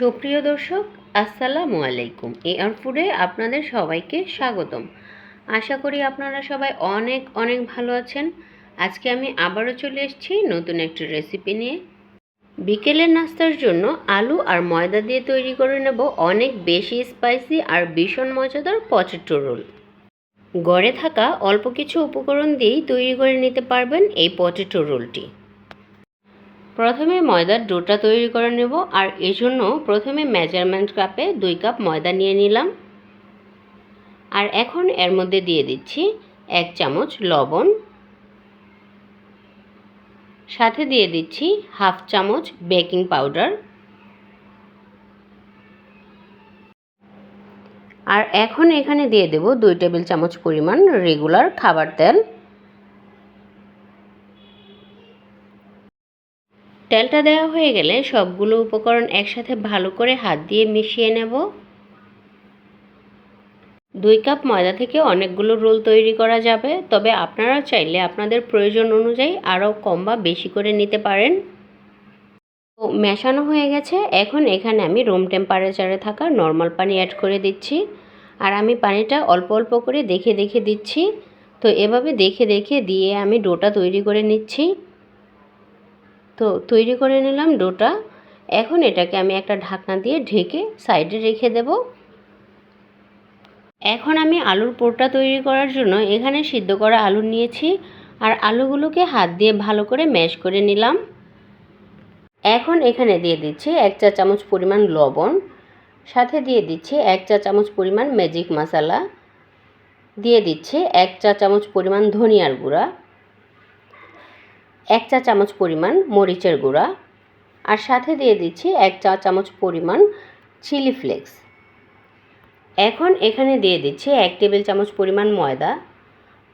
সুপ্রিয় দর্শক, আসসালামু আলাইকুম। এআর ফুডে আপনাদের সবাইকে স্বাগতম। আশা করি আপনারা সবাই অনেক অনেক ভালো আছেন। আজকে আমি আবারও চলে এসেছি নতুন একটি রেসিপি নিয়ে। বিকেলের নাস্তার জন্য আলু আর ময়দা দিয়ে তৈরি করে নেব অনেক বেশি স্পাইসি আর ভীষণ মজাদার পটেটো রোল। ঘরে থাকা অল্প কিছু উপকরণ দিয়েই তৈরি করে নিতে পারবেন এই পটেটো রোলটি। প্রথমে ময়দার ডোটা তৈরি করে নেব, আর এজন্য প্রথমে মেজারমেন্ট কাপে 2 কাপ ময়দা নিয়ে নিলাম। আর এখন এর মধ্যে দিয়ে দিচ্ছি 1 চামচ লবণ, সাথে দিয়ে দিচ্ছি হাফ চামচ বেকিং পাউডার, আর এখন এখানে দিয়ে দেব 2 টেবিল চামচ পরিমাণ রেগুলার খাবার তেল। তেলটা দেওয়া হয়ে গেলে সবগুলো উপকরণ একসাথে ভালো করে হাত দিয়ে মিশিয়ে নেব। 2 কাপ ময়দা থেকে অনেকগুলো রোল তৈরি করা যাবে, তবে আপনারা চাইলে আপনাদের প্রয়োজন অনুযায়ী আরও কম বা বেশি করে নিতে পারেন। তো মেশানো হয়ে গেছে। এখন এখানে আমি রুম টেম্পারেচারে থাকা নর্মাল পানি অ্যাড করে দিচ্ছি, আর আমি পানিটা অল্প অল্প করে দেখে দেখে দিচ্ছি। তো এভাবে দেখে দেখে দিয়ে আমি ডোটা তৈরি করে নিচ্ছি। তো তৈরি করে নিলাম ডোটা। এখন এটাকে আমি একটা ঢাকনা দিয়ে ঢেকে সাইডে রেখে দেব। এখন আমি আলুর পুরটা তৈরি করার জন্য এখানে সিদ্ধ করা আলু নিয়েছি, আর আলুগুলোকে হাত দিয়ে ভালো করে ম্যাশ করে নিলাম। এখন এখানে দিয়ে দিচ্ছি 1 চা চামচ পরিমাণ লবণ, সাথে দিয়ে দিচ্ছি 1 চা চামচ পরিমাণ ম্যাজিক মশলা, দিয়ে দিচ্ছি 1 চা চামচ পরিমাণ ধনিয়ার গুঁড়া, 1 চা চামচ পরিমাণ মরিচের গুঁড়া, আর সাথে দিয়ে দিচ্ছি 1 চা চামচ পরিমাণ চিলি ফ্লেক্স। এখন এখানে দিয়ে দিচ্ছি 1 টেবিল চামচ পরিমাণ ময়দা,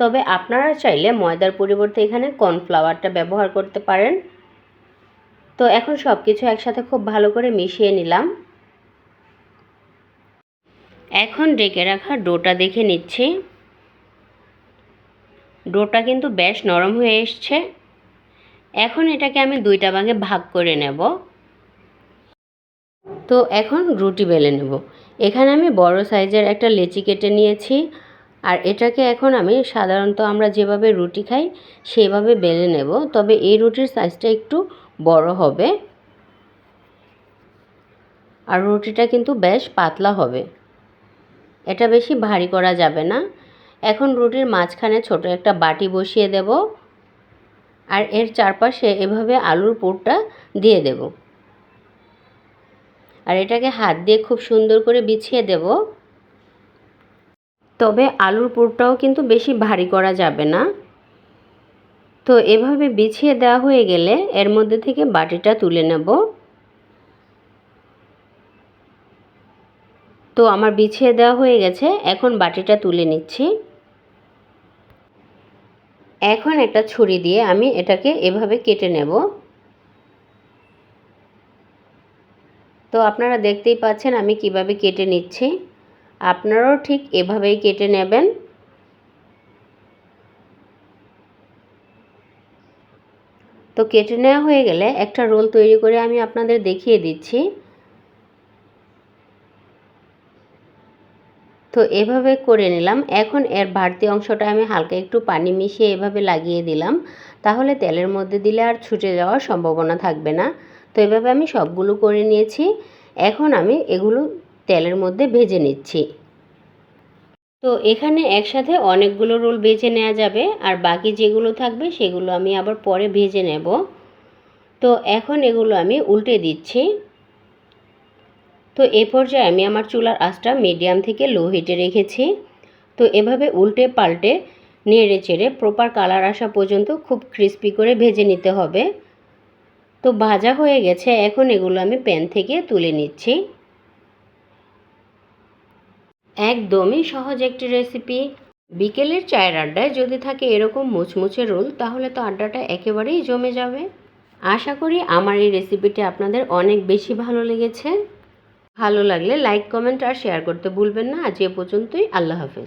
তবে আপনারা চাইলে ময়দার পরিবর্তে এখানে কর্নফ্লাওয়ারটা ব্যবহার করতে পারেন। তো এখন সব কিছু একসাথে খুব ভালো করে মিশিয়ে নিলাম। এখন ঢেকে রাখা ডোটা দেখে নিচ্ছি। ডোটা কিন্তু বেশ নরম হয়ে এসছে। এখন এটাকে আমি 2টা ভাগে ভাগ করে নেব। তো এখন রুটি বেলে নেব। এখানে আমি বড় সাইজের একটা লেচি কেটে নিয়েছি, আর এটাকে এখন আমি সাধারণত আমরা যেভাবে রুটি খাই সেভাবে বেলে নেব, তবে এই রুটির সাইজটা একটু বড় হবে, আর রুটিটা কিন্তু বেশ পাতলা হবে। এটা বেশি ভারী করা যাবে না। এখন রুটির মাঝখানে ছোট একটা বাটি বসিয়ে দেব, আর এর চারপাশে এভাবে আলুর পুরটা দিয়ে দেব, আর এটাকে হাত দিয়ে খুব সুন্দর করে বিছিয়ে দেব। তবে আলুর পুরটাও কিন্তু বেশি ভারী করা যাবে না। তো এভাবে বিছিয়ে দেওয়া হয়ে গেলে এর মধ্যে থেকে বাটিটা তুলে নেব। তো আমার বিছিয়ে দেওয়া হয়ে গেছে, এখন বাটিটা তুলে নিচ্ছি। এখন একটা ছুরি দিয়ে আমি এটাকে এভাবে কেটে নেব। তো আপনারা দেখতেই পাচ্ছেন আমি কিভাবে কেটে নিচ্ছি। আপনারাও ঠিক এভাবেই কেটে নেবেন। তো কেটে নেওয়া হয়ে গেলে একটা রোল তৈরি করে আমি আপনাদের দেখিয়ে দিচ্ছি। তো এভাবে করে নিলাম। এখন এর বাড়তি অংশটা আমি হালকা একটু পানি মিশিয়ে এভাবে লাগিয়ে দিলাম, তাহলে তেলের মধ্যে দিলে আর ছুটে যাওয়ার সম্ভাবনা থাকবে না। তো এভাবে আমি সবগুলো করে নিয়েছি। এখন আমি এগুলো তেলের মধ্যে ভেজে নিচ্ছি। তো এখানে একসাথে অনেকগুলো রোল ভেজে নেওয়া যাবে, আর বাকি যেগুলো থাকবে সেগুলো আমি আবার পরে ভেজে নেব। তো এখন এগুলো আমি উল্টে দিচ্ছি। তো এই পর্যায়ে আমি আমার চুলার আঁচটা মিডিয়াম থেকে লো হিটে রেখেছি। তো এভাবে উল্টে পাল্টে নেড়ে চেড়ে প্রপার কালার আসা পর্যন্ত খুব ক্রিস্পি করে ভেজে নিতে হবে। তো ভাজা হয়ে গেছে, এখন এগুলো আমি প্যান থেকে তুলে নিচ্ছি। একদমই সহজ একটি রেসিপি। বিকেলের চায়ের আড্ডায় যদি থাকে এরকম মুচমুচে রোল, তাহলে তো আড্ডাটা একেবারেই জমে যাবে। আশা করি আমার এই রেসিপিটি আপনাদের অনেক বেশি ভালো লেগেছে। ভালো লাগলে লাইক, কমেন্ট আর শেয়ার করতে ভুলবেন না। আজ এ পর্যন্তই। আল্লাহ হাফেজ।